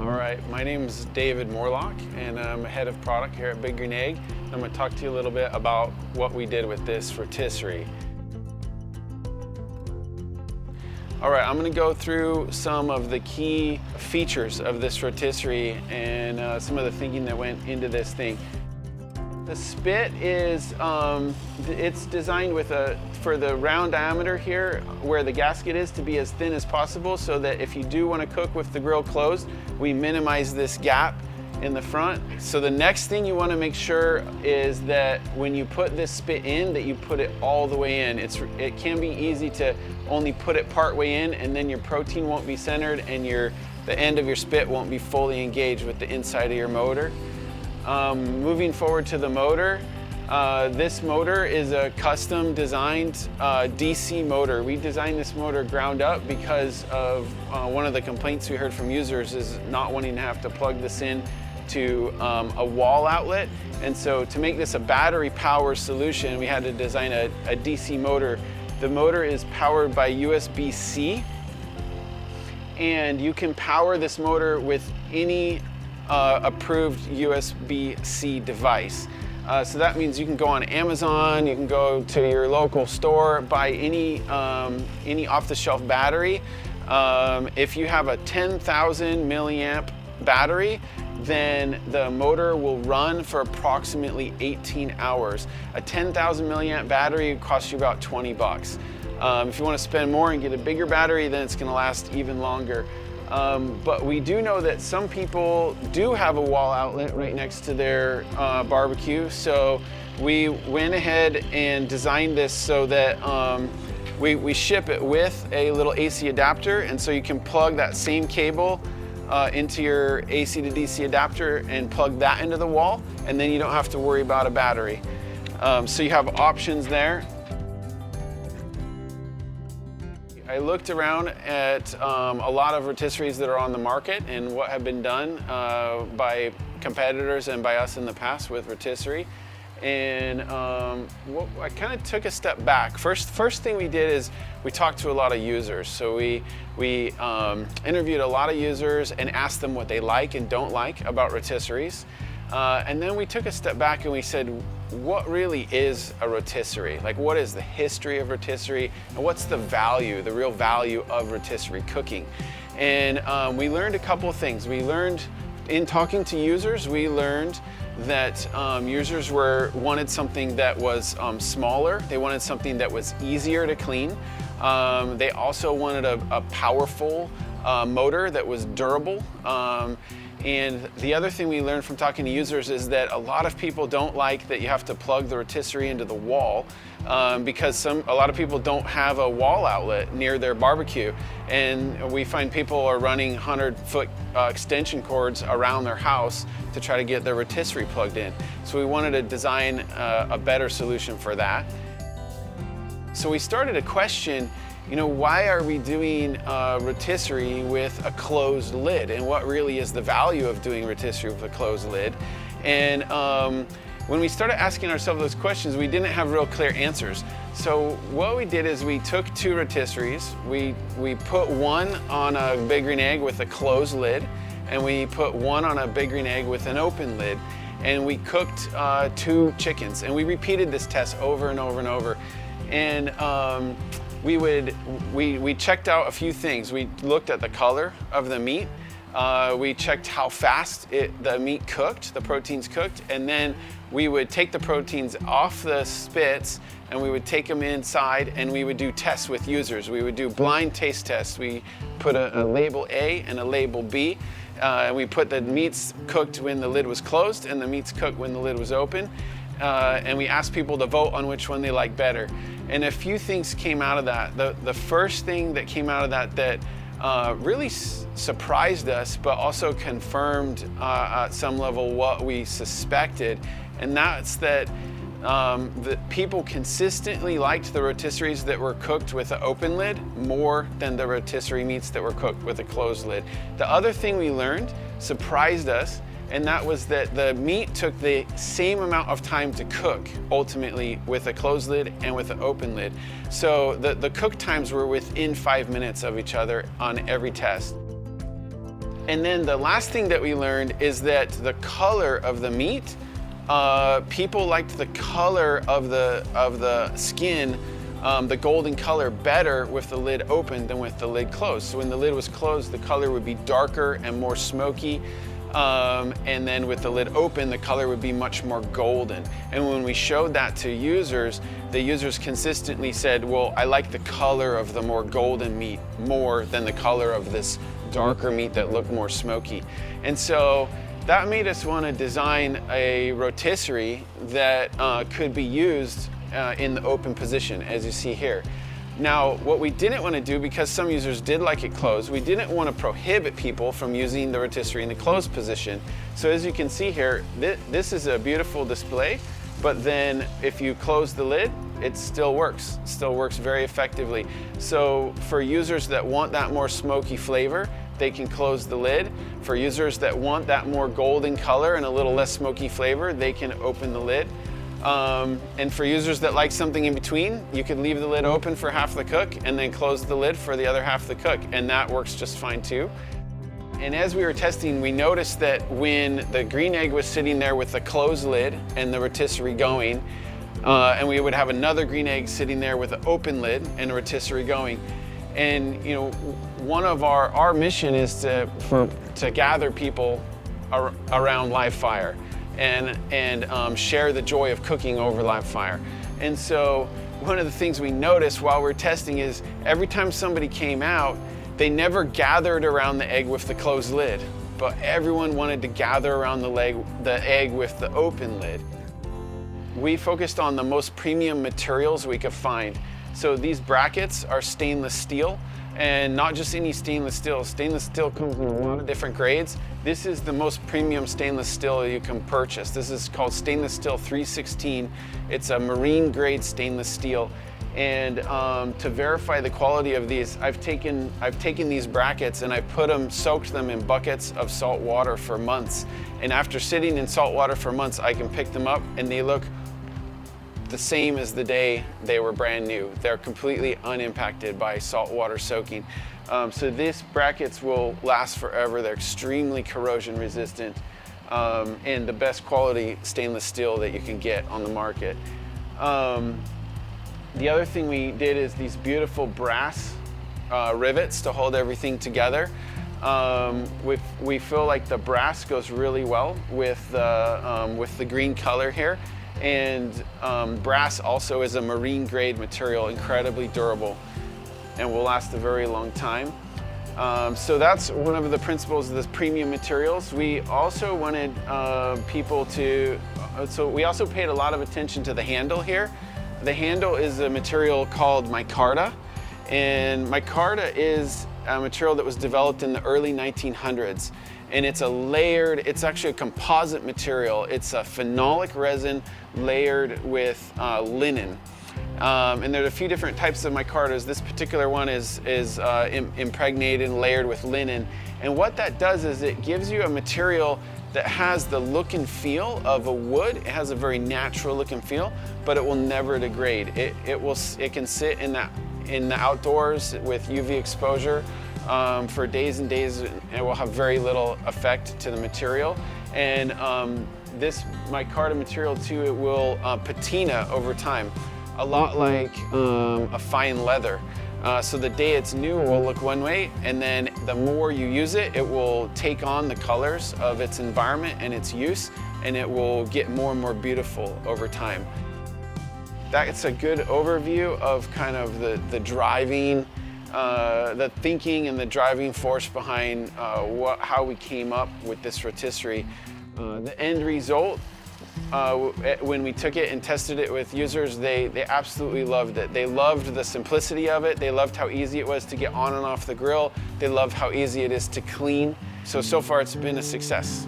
All right, my name is David Morelock, and I'm head of product here at Big Green Egg. I'm going to talk to you a little bit about what we did with this rotisserie. All right, I'm going to go through some of the key features of this rotisserie and some of the thinking that went into this thing. The spit is, it's designed for the round diameter here, where the gasket is, to be as thin as possible, so that if you do want to cook with the grill closed, we minimize this gap in the front. So the next thing you want to make sure is that when you put this spit in, that you put it all the way in. It can be easy to only put it part way in, and then your protein won't be centered and the end of your spit won't be fully engaged with the inside of your motor. Moving forward to the motor, this motor is a custom designed DC motor. We designed this motor ground up because of one of the complaints we heard from users is not wanting to have to plug this in to a wall outlet. And so to make this a battery power solution, we had to design a DC motor. The motor is powered by USB-C, and you can power this motor with any approved USB-C device. So that means you can go on Amazon, you can go to your local store, buy any off-the-shelf battery. If you have a 10,000 milliamp battery, then the motor will run for approximately 18 hours. A 10,000 milliamp battery costs you about 20 bucks. If you want to spend more and get a bigger battery, then it's going to last even longer. But we do know that some people do have a wall outlet right next to their barbecue, so we went ahead and designed this so that we ship it with a little AC adapter, and so you can plug that same cable into your AC to DC adapter and plug that into the wall, and then you don't have to worry about a battery. So you have options there. I looked around at a lot of rotisseries that are on the market and what have been done by competitors and by us in the past with rotisserie. And I kind of took a step back. First thing we did is we talked to a lot of users. So we interviewed a lot of users and asked them what they like and don't like about rotisseries. And then we took a step back and we said, what really is a rotisserie? Like, what is the history of rotisserie, and what's the value, the real value of rotisserie cooking? And we learned a couple of things. We learned, in talking to users, we learned that users wanted something that was smaller. They wanted something that was easier to clean. They also wanted a powerful motor that was durable. And the other thing we learned from talking to users is that a lot of people don't like that you have to plug the rotisserie into the wall because a lot of people don't have a wall outlet near their barbecue. And we find people are running 100-foot extension cords around their house to try to get their rotisserie plugged in. So we wanted to design a better solution for that. So we started to question, why are we doing rotisserie with a closed lid, and what really is the value of doing rotisserie with a closed lid? And when we started asking ourselves those questions, we didn't have real clear answers. So what we did is we took two rotisseries, we put one on a Big Green Egg with a closed lid, and we put one on a Big Green Egg with an open lid, and we cooked two chickens, and we repeated this test over and over and over. And we checked out a few things. We looked at the color of the meat. We checked how fast the meat cooked, the proteins cooked, and then we would take the proteins off the spits and we would take them inside and we would do tests with users. We would do blind taste tests. We put a label A and a label B. And we put the meats cooked when the lid was closed and the meats cooked when the lid was open. And we asked people to vote on which one they liked better. And a few things came out of that. The first thing that came out of that really surprised us, but also confirmed at some level what we suspected, and that's that people consistently liked the rotisseries that were cooked with an open lid more than the rotisserie meats that were cooked with a closed lid. The other thing we learned surprised us, and that was that the meat took the same amount of time to cook ultimately with a closed lid and with an open lid. So the cook times were within 5 minutes of each other on every test. And then the last thing that we learned is that the color of the meat, people liked the color of the skin, the golden color, better with the lid open than with the lid closed. So when the lid was closed, the color would be darker and more smoky. And then with the lid open, the color would be much more golden. And when we showed that to users, the users consistently said, well, I like the color of the more golden meat more than the color of this darker meat that looked more smoky. And so that made us want to design a rotisserie that could be used in the open position, as you see here. Now, what we didn't want to do, because some users did like it closed, we didn't want to prohibit people from using the rotisserie in the closed position. So as you can see here, this is a beautiful display, but then if you close the lid, it still works very effectively. So for users that want that more smoky flavor, they can close the lid. For users that want that more golden color and a little less smoky flavor, they can open the lid. And for users that like something in between, you could leave the lid open for half the cook and then close the lid for the other half the cook, and that works just fine too. And as we were testing, we noticed that when the green egg was sitting there with the closed lid and the rotisserie going, and we would have another green egg sitting there with an open lid and a rotisserie going. And you know, one of our mission is to gather people around live fire and share the joy of cooking over live fire. And so one of the things we noticed while we're testing is every time somebody came out, they never gathered around the egg with the closed lid, but everyone wanted to gather around the egg with the open lid. We focused on the most premium materials we could find. So these brackets are stainless steel, and not just any stainless steel. Stainless steel comes in a lot of different grades. This is the most premium stainless steel you can purchase. This is called stainless steel 316. It's a marine grade stainless steel. And to verify the quality of these, I've taken these brackets and I soaked them in buckets of salt water for months. And after sitting in salt water for months, I can pick them up and they look the same as the day they were brand new. They're completely unimpacted by salt water soaking. So these brackets will last forever. They're extremely corrosion resistant and the best quality stainless steel that you can get on the market. The other thing we did is these beautiful brass rivets to hold everything together. We feel like the brass goes really well with the green color here. And brass also is a marine grade material, incredibly durable, and will last a very long time. So that's one of the principles of this premium materials. We also wanted people to, so we also paid a lot of attention to the handle here. The handle is a material called micarta, and micarta is a material that was developed in the early 1900s. And it's it's actually a composite material. It's a phenolic resin layered with linen. And there's a few different types of micartas. This particular one is impregnated and layered with linen. And what that does is it gives you a material that has the look and feel of a wood. It has a very natural look and feel, but it will never degrade. It can sit in the outdoors with UV exposure for days and days, and it will have very little effect to the material. And this micarta material too, it will patina over time, a lot like a fine leather. So the day it's new, it will look one way, and then the more you use it, it will take on the colors of its environment and its use, and it will get more and more beautiful over time. That's a good overview of kind of the driving, the thinking and the driving force behind how we came up with this rotisserie. The end result, when we took it and tested it with users, they absolutely loved it. They loved the simplicity of it. They loved how easy it was to get on and off the grill. They loved how easy it is to clean. So far it's been a success.